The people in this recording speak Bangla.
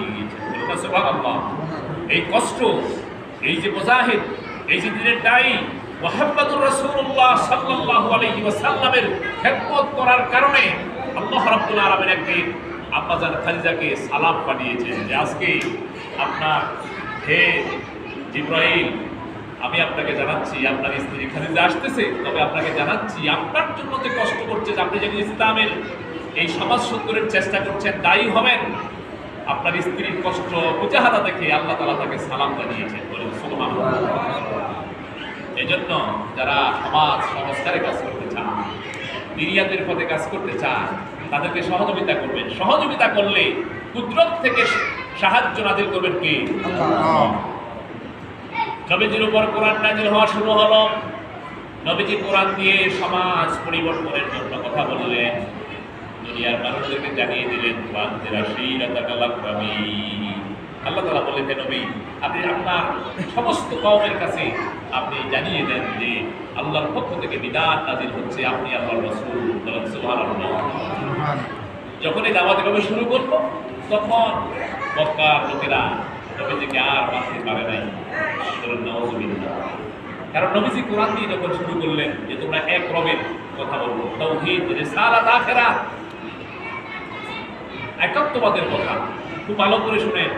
নিয়ে গিয়েছেন। বলুন না সুবহানাল্লাহ। এই কষ্ট, এই যে মুজাহিদ, এই যে দিনের দায়ী মুহাম্মদুর রাসূলুল্লাহ সাল্লাল্লাহু আলাইহি ওয়াসাল্লামের খেদমত করার কারণে আল্লাহ রাব্বুল আলামিন একদিন আম্মা জান খাদিজাকে সালাম পাঠিয়েছেন যে আজকে আপনার হে জিবরাইল, আমি আপনাকে জানাচ্ছি আপনার স্ত্রী খাদিজা আসতেছে, তবে আপনাকে জানাচ্ছি আপনার জন্য যে কষ্ট করছে, যে আপনি যেন ইসলামের এই সমাজ সুন্দরের চেষ্টা করছেন, দায়ী হবেন, আপনার স্ত্রীর কষ্ট মুজাহাদা দেখে আল্লাহ তাআলা তাকে সালাম জানিয়েছেন। বলেন সুবহানাল্লাহ। এজন্য যারা সমাজ সংস্কারে কাজ করতে চান, নিরিয়াতের পথে কাজ করতে চান, তাদেরকে সহযোগিতা করবেন। সহযোগিতা করলে কুদরত থেকে সাহায্য নাযিল করবেন কে? আল্লাহ। নবীজির উপর কোরআন নাযিল হওয়া শুরু হলো। নবীজি কোরআন দিয়ে সমাজ পরিবর্তনের জন্য কথা বললেন, দুনিয়ার মানুষদেরকে জানিয়ে দিলেন আল্লাহ তাআলা বললেন, হে নবী, আপনি আপনার সমস্ত কওমের কাছে আপনি জানিয়ে দেন যে আল্লাহর পক্ষ থেকে বিধান নাযিল হচ্ছে, আপনি আল্লাহর রাসূল। সুবহানাল্লাহ। যখন এই দাওয়াত কবে শুরু করলো, তখন মক্কার লোকেরা নবীজিকে আর মানতে পারে নাই। কারণ নবীজি কোরআন দিয়ে যখন শুরু করলেন যে তোমরা এক রবের কথা বলবো, তাওহীদ, রিসালাত, আখিরাত, একাত্মবাদের কথা খুব ভালো করে শুনেন।